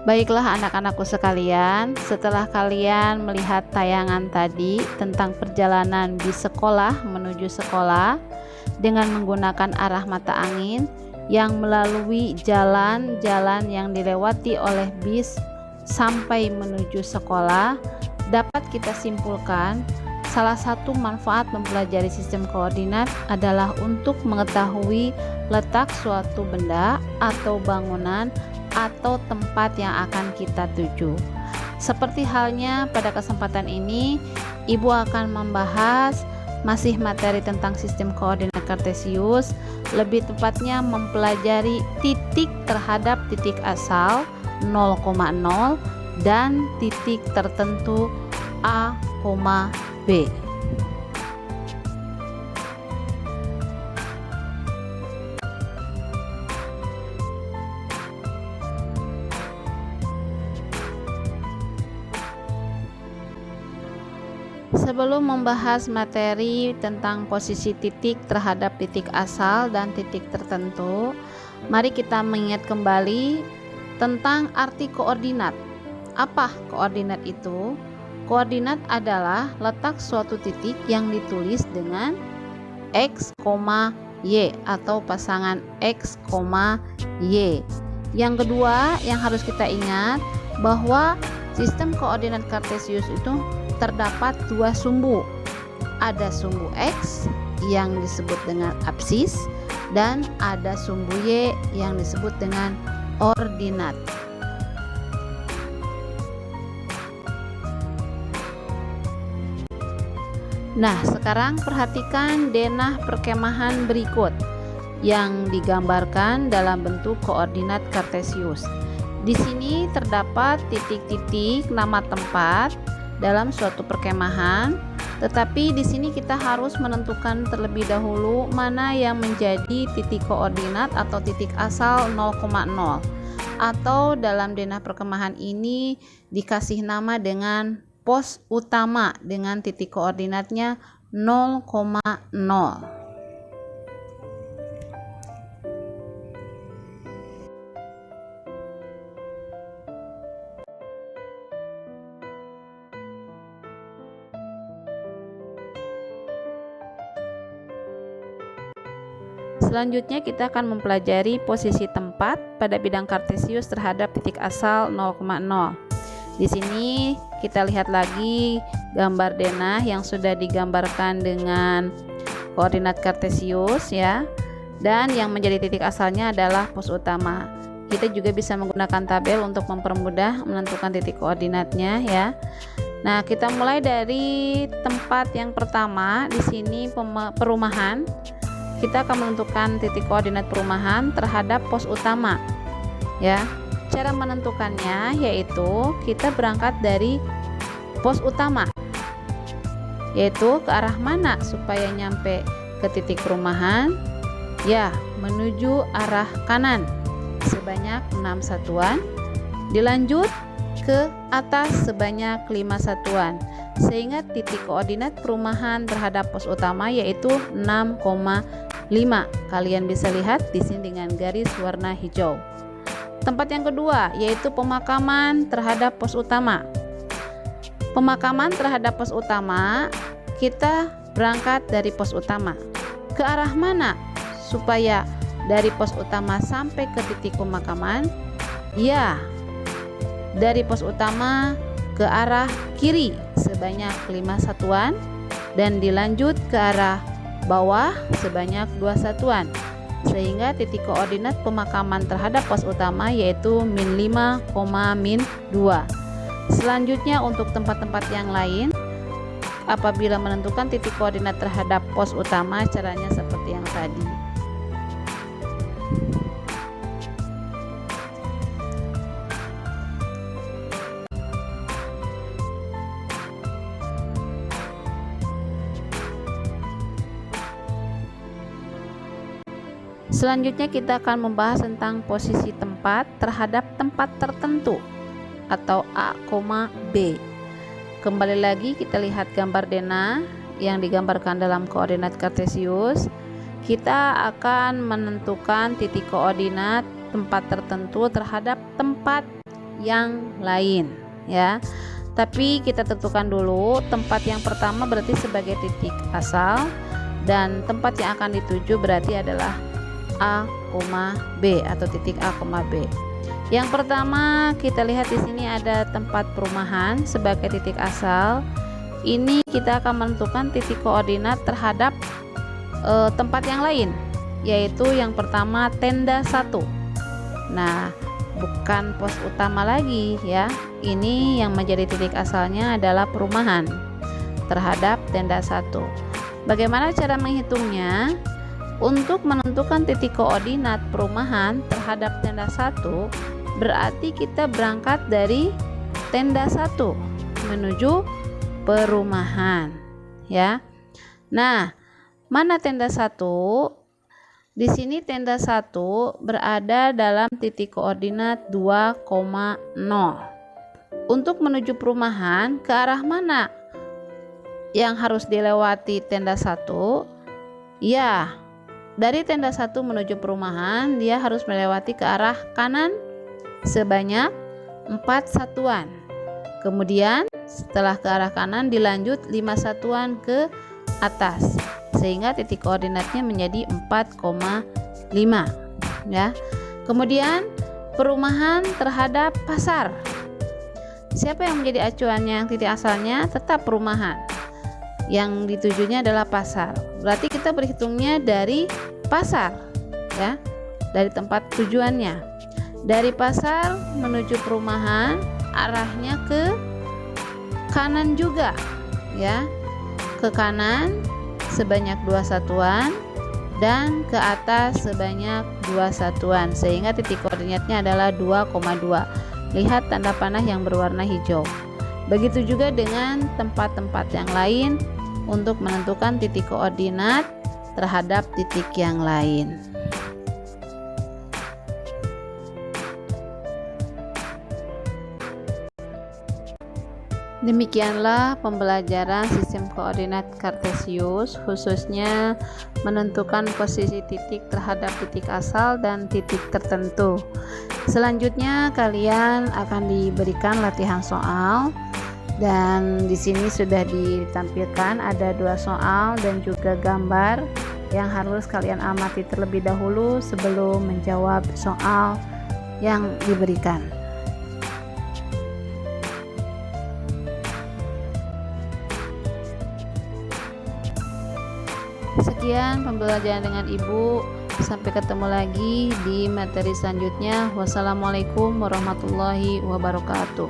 Baiklah anak-anakku sekalian, setelah kalian melihat tayangan tadi tentang perjalanan bis sekolah menuju sekolah dengan menggunakan arah mata angin yang melalui jalan-jalan yang dilewati oleh bis sampai menuju sekolah, dapat kita simpulkan salah satu manfaat mempelajari sistem koordinat adalah untuk mengetahui letak suatu benda atau bangunan atau tempat yang akan kita tuju. Seperti halnya pada kesempatan ini, Ibu akan membahas masih materi tentang sistem koordinat kartesius, lebih tepatnya mempelajari titik terhadap titik asal 0,0 dan titik tertentu A, B. Sebelum membahas materi tentang posisi titik terhadap titik asal dan titik tertentu, mari kita mengingat kembali tentang arti koordinat. Apa koordinat itu? Koordinat adalah letak suatu titik yang ditulis dengan X, Y atau pasangan X, Y. Yang kedua yang harus kita ingat bahwa sistem koordinat kartesius itu terdapat dua sumbu. Ada sumbu X yang disebut dengan absis dan ada sumbu Y yang disebut dengan ordinat. Nah, sekarang perhatikan denah perkemahan berikut yang digambarkan dalam bentuk koordinat kartesius. Di sini terdapat titik-titik nama tempat dalam suatu perkemahan, tetapi di sini kita harus menentukan terlebih dahulu mana yang menjadi titik koordinat atau titik asal 0,0, atau dalam denah perkemahan ini dikasih nama dengan pos utama dengan titik koordinatnya 0,0. Selanjutnya kita akan mempelajari posisi tempat pada bidang kartesius terhadap titik asal 0,0. Di sini kita lihat lagi gambar denah yang sudah digambarkan dengan koordinat kartesius ya. Dan yang menjadi titik asalnya adalah pos utama. Kita juga bisa menggunakan tabel untuk mempermudah menentukan titik koordinatnya ya. Nah, kita mulai dari tempat yang pertama. Di sini perumahan. Kita akan menentukan titik koordinat perumahan terhadap pos utama ya. Cara menentukannya yaitu kita berangkat dari pos utama, yaitu ke arah mana supaya nyampe ke titik perumahan ya, menuju arah kanan sebanyak 6 satuan, dilanjut ke atas sebanyak 5 satuan, sehingga titik koordinat perumahan terhadap pos utama yaitu 6,5. Kalian bisa lihat di sini dengan garis warna hijau. Tempat yang kedua yaitu pemakaman terhadap pos utama. Pemakaman terhadap pos utama, kita berangkat dari pos utama. Ke arah mana supaya dari pos utama sampai ke titik pemakaman? Ya, dari pos utama ke arah kiri sebanyak 5 satuan dan dilanjut ke arah bawah sebanyak 2 satuan, sehingga titik koordinat pemakaman terhadap pos utama yaitu -5, -2. Selanjutnya untuk tempat-tempat yang lain, apabila menentukan titik koordinat terhadap pos utama, caranya seperti yang tadi. Selanjutnya kita akan membahas tentang posisi tempat terhadap tempat tertentu atau A, B. Kembali lagi kita lihat gambar denah yang digambarkan dalam koordinat kartesius. Kita akan menentukan titik koordinat tempat tertentu terhadap tempat yang lain ya. Tapi kita tentukan dulu tempat yang pertama berarti sebagai titik asal, dan tempat yang akan dituju berarti adalah A, B atau titik A, B. Yang pertama kita lihat di sini ada tempat perumahan sebagai titik asal. Ini kita akan menentukan titik koordinat terhadap tempat yang lain, yaitu yang pertama tenda 1. Nah, bukan pos utama lagi ya. Ini yang menjadi titik asalnya adalah perumahan terhadap tenda 1. Bagaimana cara menghitungnya? Untuk menentukan titik koordinat perumahan terhadap tenda 1, berarti kita berangkat dari tenda 1 menuju perumahan ya. Nah, mana tenda 1? Di sini tenda 1 berada dalam titik koordinat 2,0. Untuk menuju perumahan, ke arah mana yang harus dilewati tenda 1? Ya, dari tenda 1 menuju perumahan, dia harus melewati ke arah kanan sebanyak 4 satuan. Kemudian setelah ke arah kanan dilanjut 5 satuan ke atas, sehingga titik koordinatnya menjadi 4,5 ya. Kemudian perumahan terhadap pasar. Siapa yang menjadi acuannya? Titik asalnya tetap perumahan. Yang ditujunya adalah pasar. Berarti kita berhitungnya dari pasar ya, dari tempat tujuannya. Dari pasar menuju perumahan, arahnya ke kanan juga ya. Ke kanan sebanyak 2 satuan dan ke atas sebanyak 2 satuan, sehingga titik koordinatnya adalah 2,2. Lihat tanda panah yang berwarna hijau. Begitu juga dengan tempat-tempat yang lain untuk menentukan titik koordinat terhadap titik yang lain. Demikianlah pembelajaran sistem koordinat kartesius, khususnya menentukan posisi titik terhadap titik asal dan titik tertentu. Selanjutnya kalian akan diberikan latihan soal, dan di sini sudah ditampilkan ada 2 soal dan juga gambar yang harus kalian amati terlebih dahulu sebelum menjawab soal yang diberikan. Sekian pembelajaran dengan Ibu. Sampai ketemu lagi di materi selanjutnya. Wassalamualaikum warahmatullahi wabarakatuh.